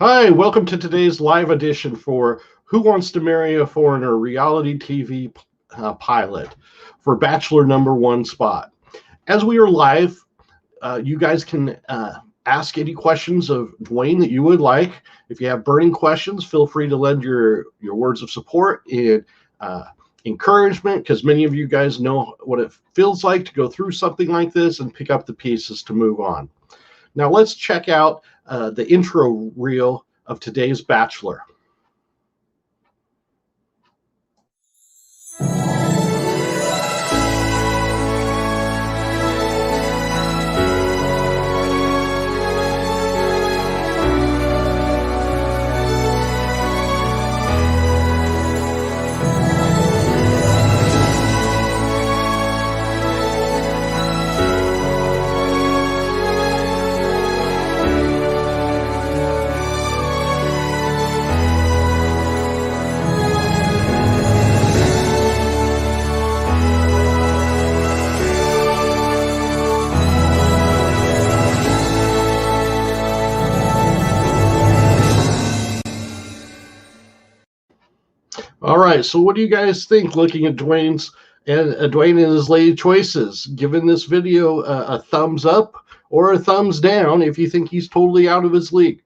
Hi, welcome to today's live edition for Who Wants to Marry a Foreigner reality TV pilot for Bachelor #1 spot. As we are live, you guys can ask any questions of Dwayne that you would like. If you have burning questions, feel free to lend your words of support and encouragement, because many of you guys know what it feels like to go through something like this and pick up the pieces to move on. Now let's check out the intro reel of today's Bachelor. All right, so what do you guys think looking at Dwayne and his lady choices? Giving this video a thumbs up or a thumbs down if you think he's totally out of his league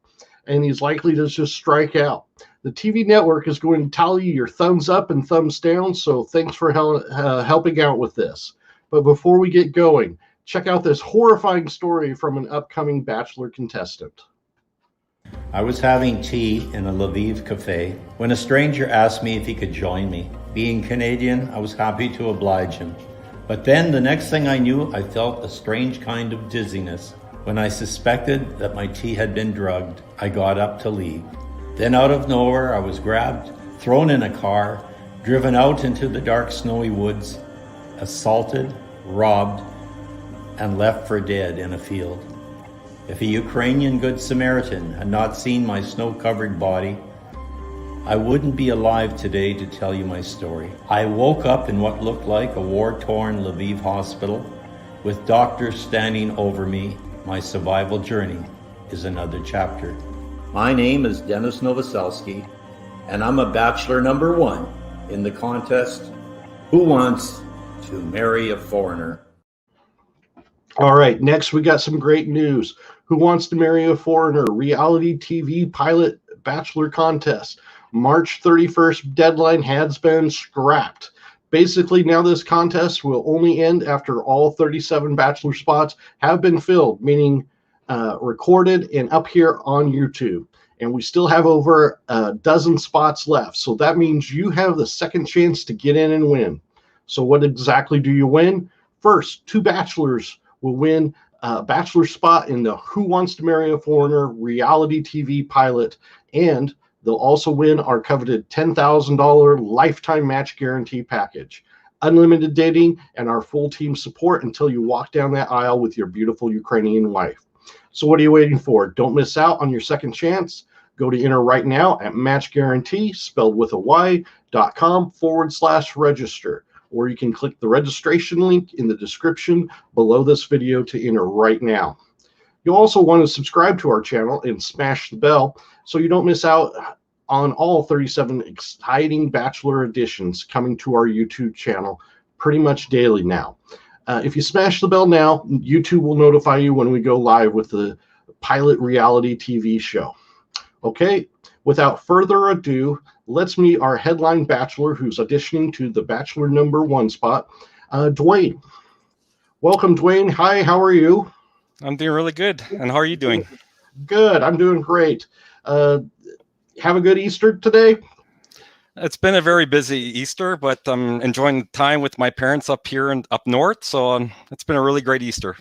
and he's likely to just strike out. The TV network is going to tally your thumbs up and thumbs down, so thanks for helping out with this. But before we get going, check out this horrifying story from an upcoming Bachelor contestant. I was having tea in a Lviv cafe when a stranger asked me if he could join me. Being Canadian, I was happy to oblige him. But then the next thing I knew, I felt a strange kind of dizziness. When I suspected that my tea had been drugged, I got up to leave. Then out of nowhere, I was grabbed, thrown in a car, driven out into the dark snowy woods, assaulted, robbed, and left for dead in a field. If a Ukrainian Good Samaritan had not seen my snow-covered body, I wouldn't be alive today to tell you my story. I woke up in what looked like a war-torn Lviv hospital with doctors standing over me. My survival journey is another chapter. My name is Dennis Novoselsky, and I'm a Bachelor #1 in the contest, Who Wants to Marry a Foreigner? All right, next we got some great news. Who Wants to Marry a Foreigner reality TV pilot Bachelor contest. March 31st deadline has been scrapped. Basically, now this contest will only end after all 37 Bachelor spots have been filled, meaning recorded and up here on YouTube. And we still have over a dozen spots left. So that means you have the second chance to get in and win. So what exactly do you win? First, 2 Bachelors will win a Bachelor spot in the Who Wants to Marry a Foreigner reality TV pilot, and they'll also win our coveted $10,000 lifetime match guarantee package, unlimited dating, and our full team support until you walk down that aisle with your beautiful Ukrainian wife. So what are you waiting for? Don't miss out on your second chance. Go to enter right now at matchguarantee, spelled with a y.com/register. Or you can click the registration link in the description below this video to enter right now. You'll also want to subscribe to our channel and smash the bell so you don't miss out on all 37 exciting Bachelor editions coming to our YouTube channel pretty much daily now. If you smash the bell now, YouTube will notify you when we go live with the pilot reality TV show. Okay, without further ado, let's meet our headline Bachelor who's auditioning to the Bachelor #1 spot, Dwayne. Welcome, Dwayne. Hi, how are you? I'm doing really good. And how are you doing? Good, I'm doing great. Have a good Easter today? It's been a very busy Easter, but I'm enjoying time with my parents up here and up north. So it's been a really great Easter.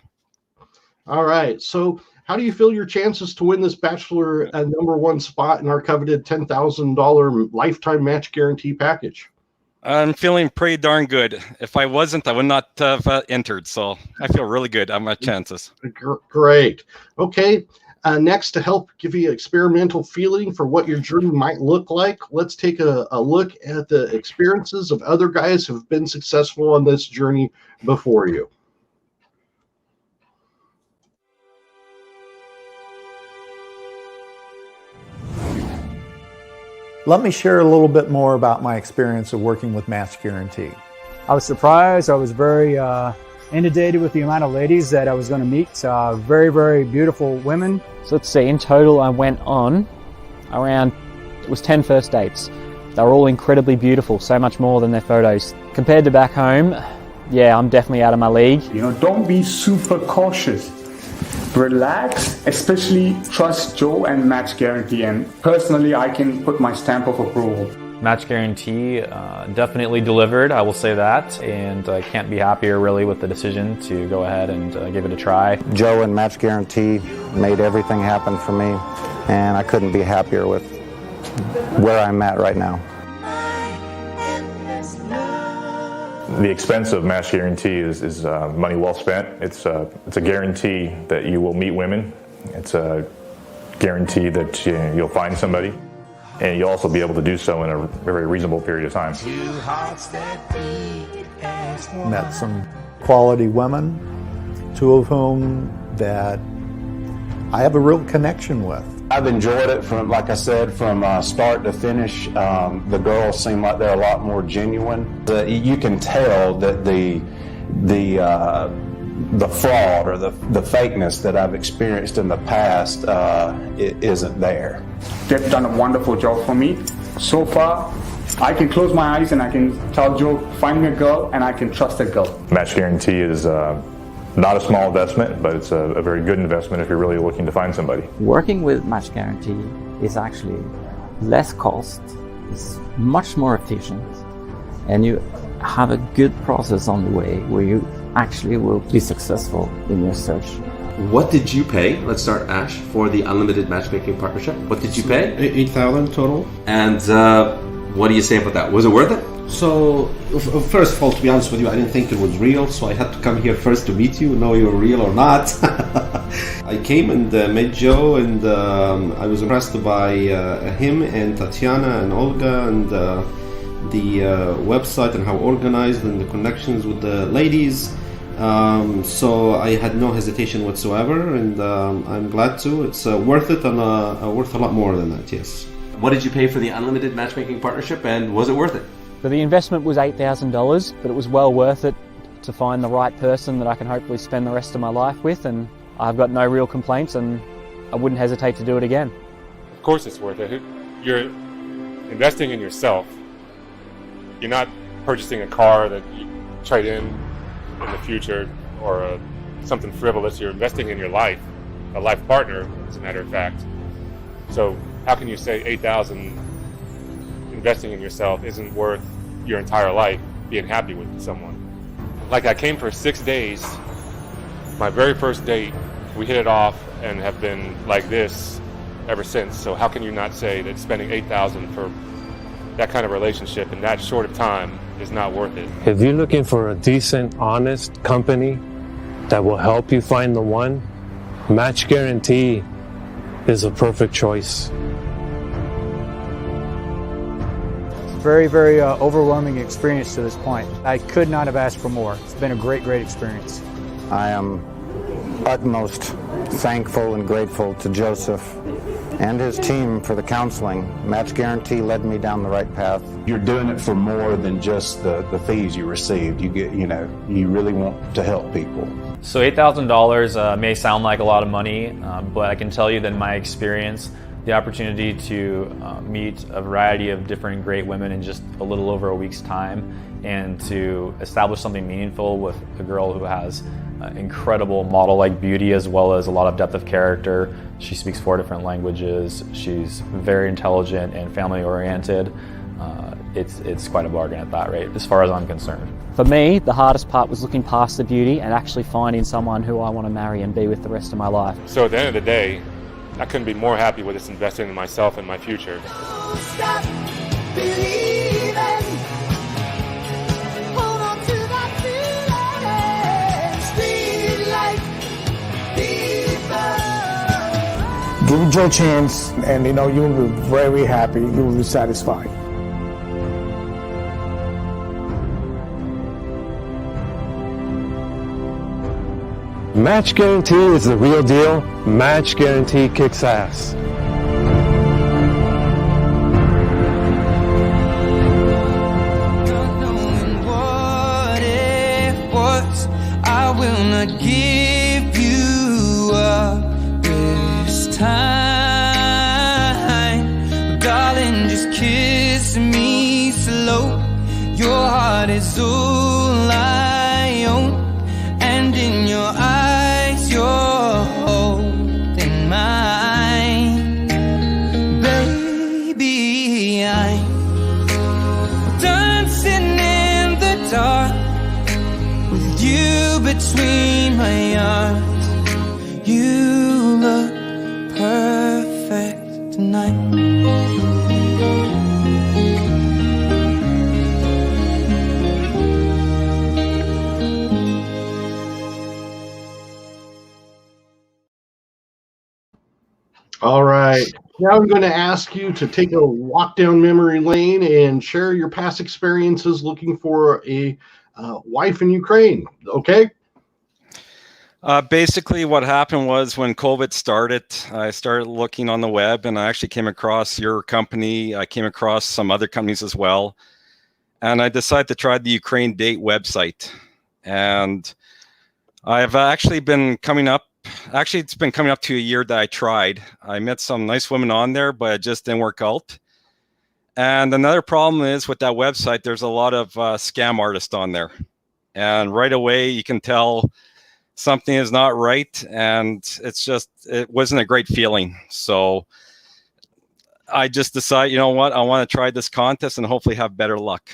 All right, so how do you feel your chances to win this Bachelor #1 spot in our coveted $10,000 lifetime match guarantee package? I'm feeling pretty darn good. If I wasn't, I would not have entered. So I feel really good on my chances. Great. Okay, next, to help give you an experimental feeling for what your journey might look like, let's take a look at the experiences of other guys who have been successful on this journey before you. Let me share a little bit more about my experience of working with Match Guarantee. I was surprised. I was very inundated with the amount of ladies that I was going to meet. Very, very beautiful women. So let's see, in total I went on around, it was 10 first dates. They were all incredibly beautiful, so much more than their photos. Compared to back home, yeah, I'm definitely out of my league. You know, don't be super cautious. Relax, especially trust Joe and Match Guarantee, and personally I can put my stamp of approval. Match Guarantee definitely delivered, I will say that, and I can't be happier really with the decision to go ahead and give it a try. Joe and Match Guarantee made everything happen for me, and I couldn't be happier with where I'm at right now. The expense of Match Guarantee is money well spent. It's a guarantee that you will meet women. It's a guarantee that you'll find somebody, and you'll also be able to do so in a very reasonable period of time. Met some quality women, two of whom that I have a real connection with. I've enjoyed it from, like I said, from start to finish. The girls seem like they're a lot more genuine. You can tell that the fraud or the fakeness that I've experienced in the past it isn't there. They've done a wonderful job for me. So far, I can close my eyes and I can tell Joe, find me a girl, and I can trust a girl. Match Guarantee is not a small investment, but it's a very good investment if you're really looking to find somebody. Working with Match Guarantee is actually less cost, it's much more efficient, and you have a good process on the way where you actually will be successful in your search. What did you pay? Let's start, Ash, for the unlimited matchmaking partnership. What did you pay? $8,000 total. And what do you say about that? Was it worth it? So, first of all, to be honest with you, I didn't think it was real, so I had to come here first to meet you, know you're real or not. I came and met Joe, and I was impressed by him and Tatiana and Olga and the website and how organized and the connections with the ladies. So I had no hesitation whatsoever, and I'm glad to. It's worth it, and worth a lot more than that, yes. What did you pay for the unlimited matchmaking partnership, and was it worth it? So the investment was $8,000, but it was well worth it to find the right person that I can hopefully spend the rest of my life with, and I've got no real complaints, and I wouldn't hesitate to do it again. Of course it's worth it. You're investing in yourself. You're not purchasing a car that you trade in the future or something frivolous. You're investing in your life, a life partner, as a matter of fact. So how can you say $8,000 investing in yourself isn't worth your entire life being happy with someone? Like, I came for 6 days. My very first date, we hit it off and have been like this ever since. So how can you not say that spending $8,000 for that kind of relationship in that short of time is not worth it? If you're looking for a decent, honest company that will help you find the one, Match Guarantee is a perfect choice. Very, very overwhelming experience to this point. I could not have asked for more. It's been a great, great experience. I am utmost thankful and grateful to Joseph and his team for the counseling. Match Guarantee led me down the right path. You're doing it for more than just the fees you received. You get, you really want to help people. So $8,000 may sound like a lot of money, but I can tell you that in my experience, the opportunity to meet a variety of different great women in just a little over a week's time, and to establish something meaningful with a girl who has incredible model-like beauty as well as a lot of depth of character. She speaks 4 different languages. She's very intelligent and family-oriented. It's quite a bargain at that rate, as far as I'm concerned. For me, the hardest part was looking past the beauty and actually finding someone who I want to marry and be with the rest of my life. So at the end of the day, I couldn't be more happy with this investment in myself and my future. Stop believing. Hold on to that feeling. Street life, people. Give Joe a chance, and you will be very happy. You will be satisfied. Match Guarantee is the real deal. Match Guarantee kicks ass. I will not give you up this time. Darling, just kiss me slow. Your heart is all I own, and in your eyes you're holding mine. Baby, I'm dancing in the dark with you between my arms. You look perfect tonight. All right. Now I'm going to ask you to take a walk down memory lane and share your past experiences looking for a wife in Ukraine. Okay? Basically, what happened was when COVID started, I started looking on the web, and I actually came across your company. I came across some other companies as well. And I decided to try the Ukraine Date website. And I've actually been coming up. Actually, it's been coming up to a year that I tried. I met some nice women on there, but it just didn't work out. And another problem is with that website, there's a lot of scam artists on there. And right away, you can tell something is not right. And it wasn't a great feeling. So I just decided, you know what, I want to try this contest and hopefully have better luck.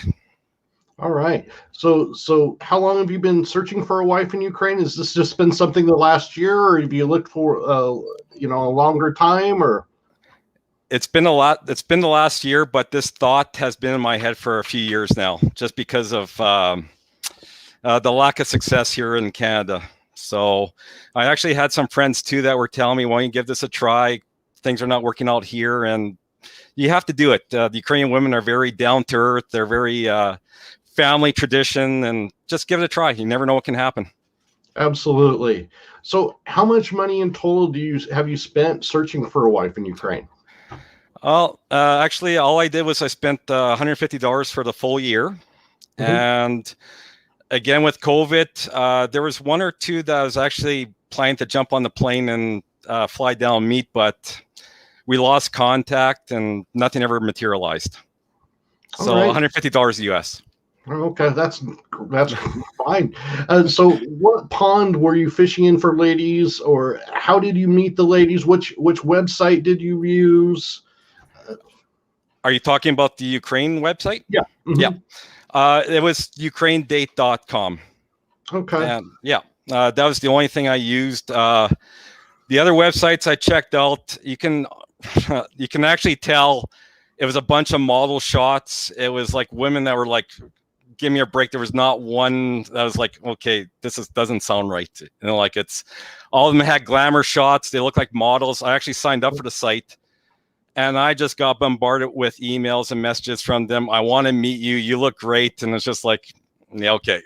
All right. So how long have you been searching for a wife in Ukraine? Has this just been something the last year, or have you looked for a longer time? Or it's been a lot. It's been the last year, but this thought has been in my head for a few years now, just because of the lack of success here in Canada. So I actually had some friends too that were telling me, "Why don't you give this a try? Things are not working out here, and you have to do it." The Ukrainian women are very down to earth. They're very family tradition, and just give it a try. You never know what can happen. Absolutely. So how much money in total have you spent searching for a wife in Ukraine? Well, actually, all I did was I spent $150 for the full year. Mm-hmm. And again, with COVID, there was one or two that I was actually planning to jump on the plane and fly down and meet, but we lost contact and nothing ever materialized. So right. $150 US. Okay, that's fine. So what pond were you fishing in for ladies, or how did you meet the ladies? Which website did you use? Are you talking about the Ukraine website? Yeah. Mm-hmm. Yeah. It was ukrainedate.com. Okay. And yeah, that was the only thing I used. The other websites I checked out, you can actually tell it was a bunch of model shots. It was like women that were like, give me a break. There was not one that was like, okay, doesn't sound right. You know, like all of them had glamour shots. They look like models. I actually signed up for the site, and I just got bombarded with emails and messages from them. I want to meet you. You look great. And it's just like, yeah, okay.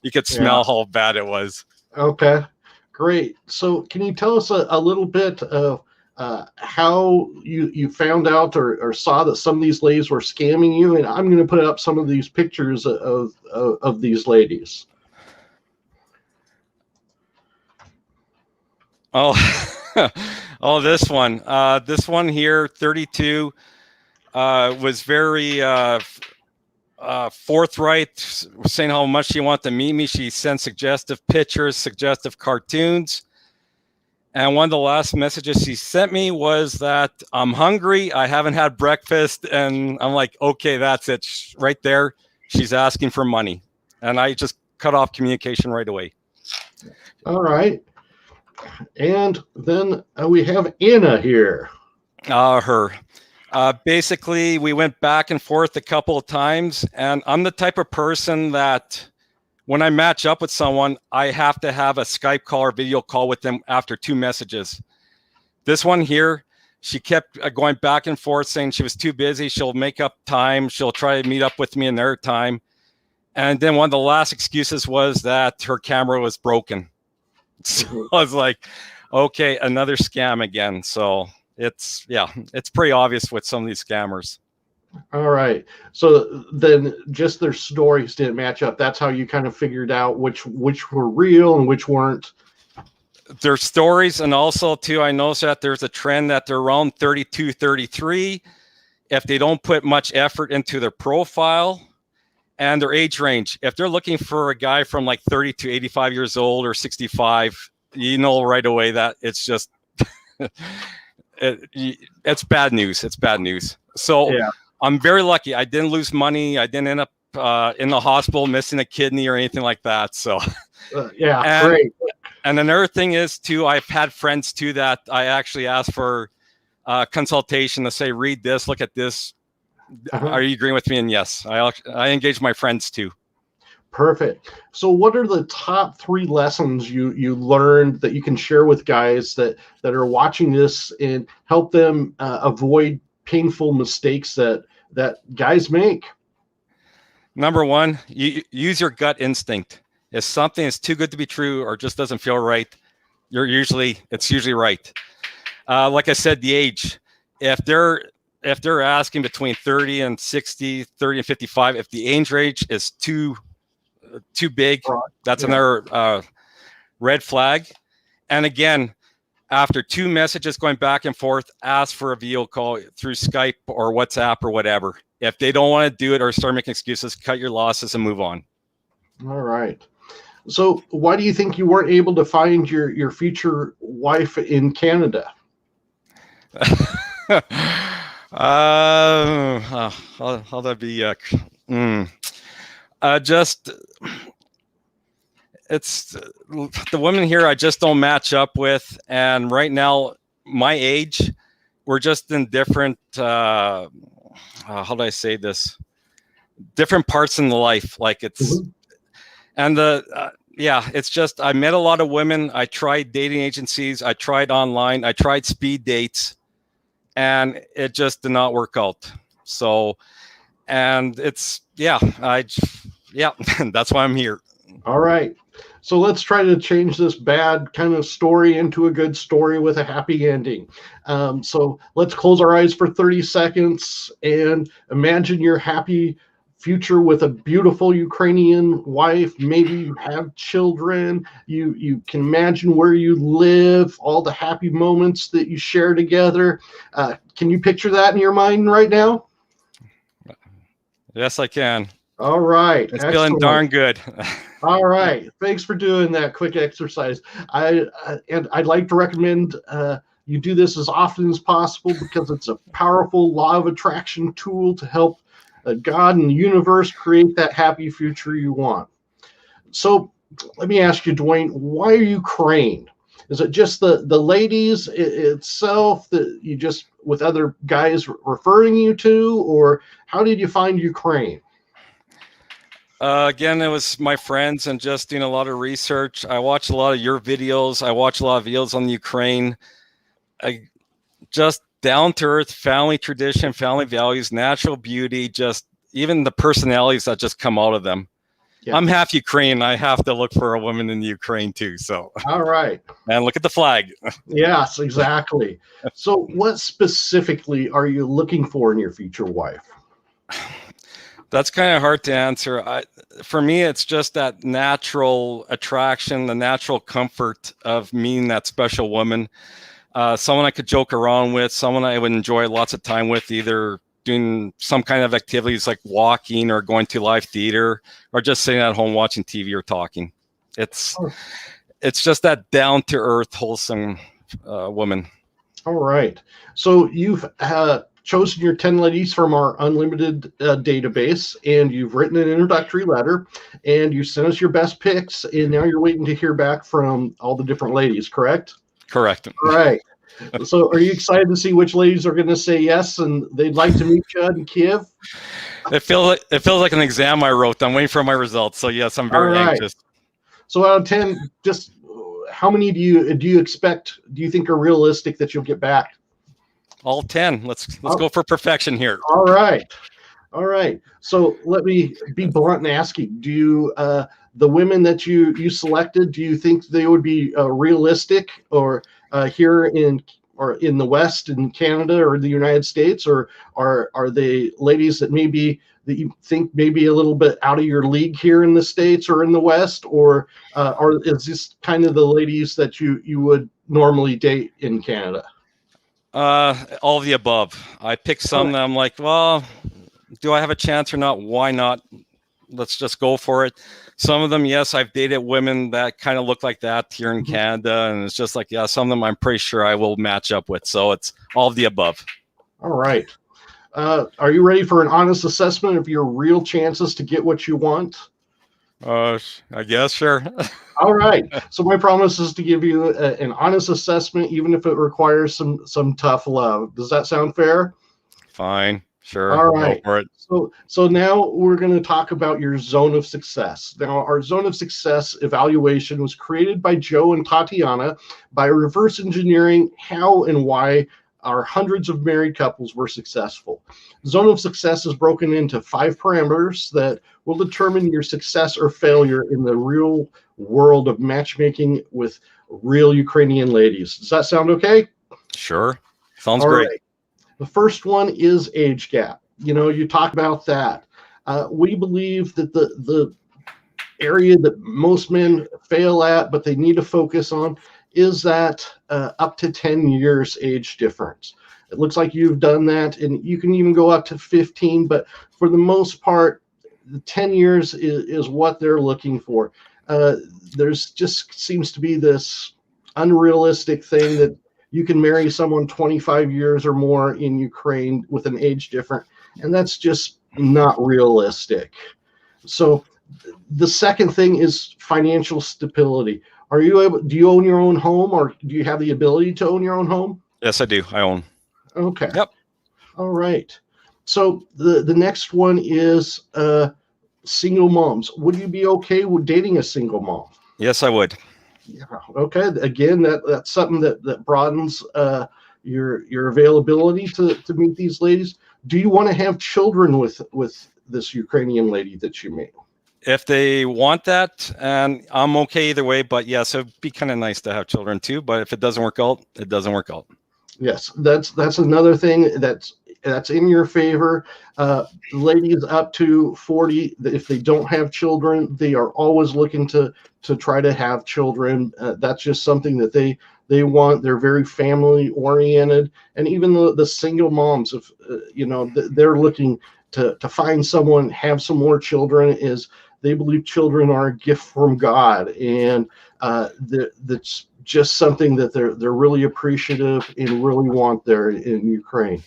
You could smell how bad it was. Okay, great. So can you tell us a little bit of how you found out or saw that some of these ladies were scamming you? And I'm going to put up some of these pictures of these ladies. Oh, this one here, 32, was very forthright, saying how much she wanted to meet me. She sent suggestive pictures, suggestive cartoons. And one of the last messages she sent me was that I'm hungry, I haven't had breakfast. And I'm like, okay, that's it. Right there, she's asking for money. And I just cut off communication right away. All right. And then we have Anna here. Basically, we went back and forth a couple of times. And I'm the type of person that when I match up with someone, I have to have a Skype call or video call with them after 2 messages. This one here, she kept going back and forth saying she was too busy. She'll make up time. She'll try to meet up with me in their time. And then one of the last excuses was that her camera was broken. So I was like, okay, another scam again. So it's pretty obvious with some of these scammers. All right. So then just their stories didn't match up. That's how you kind of figured out which were real and which weren't. Their stories, and also too, I noticed that there's a trend that they're around 32, 33. If they don't put much effort into their profile and their age range, if they're looking for a guy from like 30 to 85 years old or 65, you know right away that it's just it's bad news. It's bad news. So yeah. I'm very lucky. I didn't lose money. I didn't end up in the hospital missing a kidney or anything like that. So yeah, great. And another thing is too, I've had friends too that I actually asked for consultation to say, read this, look at this. Are you agreeing with me? And yes, I engage my friends too. Perfect. So what are the top 3 lessons you learned that you can share with guys that are watching this and help them avoid painful mistakes that guys make? Number 1, you use your gut instinct. If something is too good to be true or just doesn't feel right, it's usually right. Like I said, the age. If they're asking between 30 and 60, 30 and 55, if the age range is too big, that's another red flag. And again, after 2 messages going back and forth, ask for a video call through Skype or WhatsApp or whatever. If they don't want to do it or start making excuses, cut your losses and move on. All right. So why do you think you weren't able to find your future wife in Canada? How'd that be? Just it's the women here I just don't match up with, and right now my age, we're just in different how do I say this, different parts in the life. Like it's and it's just I met a lot of women. I tried dating agencies, I tried online, I tried speed dates, and it just did not work out. So, and it's that's why I'm here. All right. So let's try to change this bad kind of story into a good story with a happy ending. So let's close our eyes for 30 seconds and imagine your happy future with a beautiful Ukrainian wife. Maybe you have children. You can imagine where you live, all the happy moments that you share together. Can you picture that in your mind right now? Yes, I can. All right. It's feeling darn good. All right. Thanks for doing that quick exercise. And I'd like to recommend you do this as often as possible because it's a powerful law of attraction tool to help God and the universe create that happy future you want. So let me ask you, Dwayne, why are you Ukraine? Is it just the ladies itself that you just with other guys referring you to, or how did you find Ukraine? Again, it was my friends and just doing a lot of research. I watched a lot of your videos. I watched a lot of videos on Ukraine. Just down to earth, family tradition, family values, natural beauty, just even the personalities that just come out of them. Yeah. I'm half Ukrainian. I have to look for a woman in the Ukraine too. So, all right. And look at the flag. Yes, exactly. So what specifically are you looking for in your future wife? That's kind of hard to answer. For me, it's just that natural attraction, the natural comfort of meeting that special woman. Someone I could joke around with, someone I would enjoy lots of time with, either doing some kind of activities like walking or going to live theater or just sitting at home watching TV or talking. It's just that down to earth, wholesome woman. All right. So you've chosen your 10 ladies from our unlimited database, and you've written an introductory letter, and you sent us your best picks, and now you're waiting to hear back from all the different ladies, correct? Correct. All right. So are you excited to see which ladies are going to say yes and they'd like to meet you in Kiev? It feels like an exam I wrote. I'm waiting for my results. So yes, I'm very anxious. So out of 10, just how many do you expect, do you think are realistic that you'll get back? All 10. Let's go for perfection here. All right. All right. So let me be blunt and ask you, do you, the women that you selected, do you think they would be realistic or here in are in the West, in Canada, or the United States, or are they ladies that maybe that you think maybe a little bit out of your league here in the States or in the West, or is this kind of the ladies that you would normally date in Canada? All of the above. I pick some that I'm like, well, do I have a chance or not? Why not? Let's just go for it. Some of them, yes, I've dated women that kind of look like that here in Canada, and it's just like, yeah, some of them I'm pretty sure I will match up with. So it's all of the above. All right. Are you ready for an honest assessment of your real chances to get what you want? I guess, sure. All right. So my promise is to give you an honest assessment, even if it requires some tough love. Does that sound fair? Fine. Sure. All right. Go for it. So now we're going to talk about your zone of success. Now, our zone of success evaluation was created by Joe and Tatiana by reverse engineering how and why our hundreds of married couples were successful. Zone of success is broken into 5 parameters that will determine your success or failure in the real world of matchmaking with real Ukrainian ladies. Does that sound okay? Sure. Sounds All great. right. The first one is age gap. You talk about that. We believe that the area that most men fail at, but they need to focus on, is that up to 10 years age difference. It looks like you've done that, and you can even go up to 15, but for the most part, the 10 years is what they're looking for. There's just seems to be this unrealistic thing that you can marry someone 25 years or more in Ukraine with an age difference, and that's just not realistic. So the second thing is financial stability. Do you own your own home, or do you have the ability to own your own home? Yes, I do. I own. Okay. Yep. All right. So the next one is single moms. Would you be okay with dating a single mom? Yes, I would. Yeah. Okay. Again, that's something that broadens your availability to meet these ladies. Do you want to have children with this Ukrainian lady that you meet? If they want that, and I'm okay either way, but yes, it'd be kind of nice to have children too. But if it doesn't work out, it doesn't work out. Yes, that's another thing that's in your favor. Ladies up to 40, if they don't have children, they are always looking to try to have children. That's just something that they want. They're very family oriented, and even the single moms, if they're looking to find someone, have some more children, is they believe children are a gift from God, and that's just something that they're really appreciative and really want there in Ukraine.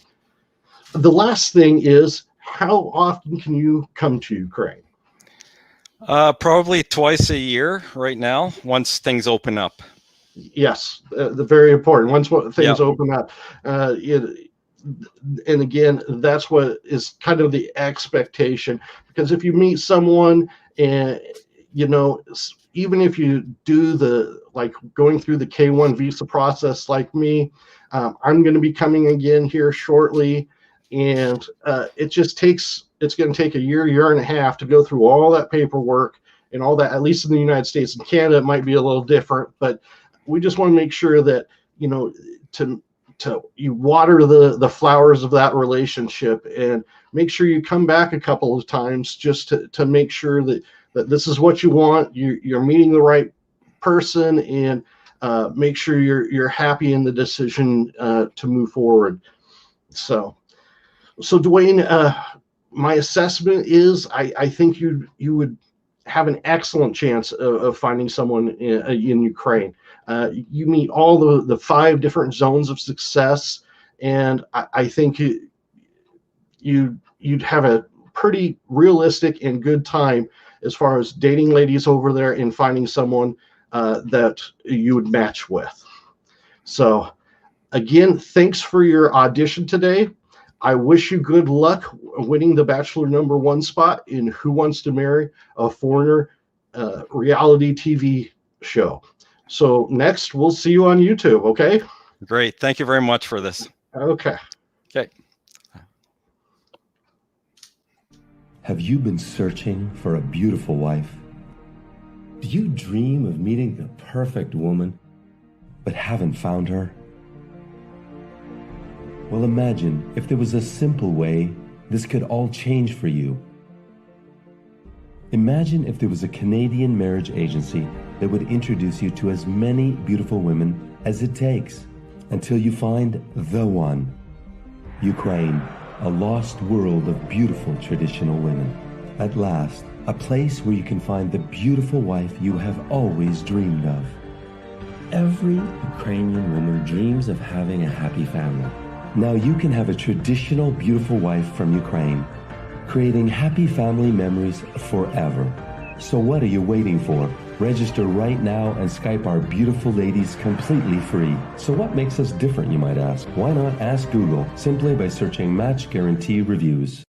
The last thing is, how often can you come to Ukraine? Probably twice a year right now, once things open up. Yes, very important. Once things Yep. open up, and again, that's what is kind of the expectation. Because if you meet someone, and even if you do going through the K1 visa process like me, I'm going to be coming again here shortly, and it's going to take a year and a half to go through all that paperwork and all that. At least in the United States. In Canada, it might be a little different, but we just want to make sure that you water the flowers of that relationship, and make sure you come back a couple of times just to make sure that this is what you want. You're meeting the right person, and make sure you're happy in the decision to move forward. So Dwayne, my assessment is I think you would have an excellent chance of finding someone in Ukraine. You meet all the 5 different zones of success, and I think you'd have a pretty realistic and good time as far as dating ladies over there and finding someone that you would match with. So again, thanks for your audition today. I wish you good luck winning the Bachelor #1 spot in Who Wants to Marry a Foreigner reality TV show. So next, we'll see you on YouTube, okay? Great. Thank you very much for this. Okay. Okay. Have you been searching for a beautiful wife? Do you dream of meeting the perfect woman, but haven't found her? Well, imagine if there was a simple way this could all change for you. Imagine if there was a Canadian marriage agency that would introduce you to as many beautiful women as it takes until you find the one. Ukraine, a lost world of beautiful traditional women. At last, a place where you can find the beautiful wife you have always dreamed of. Every Ukrainian woman dreams of having a happy family. Now you can have a traditional beautiful wife from Ukraine, creating happy family memories forever. So what are you waiting for? Register right now and Skype our beautiful ladies completely free. So what makes us different, you might ask? Why not ask Google simply by searching Match Guarantee Reviews?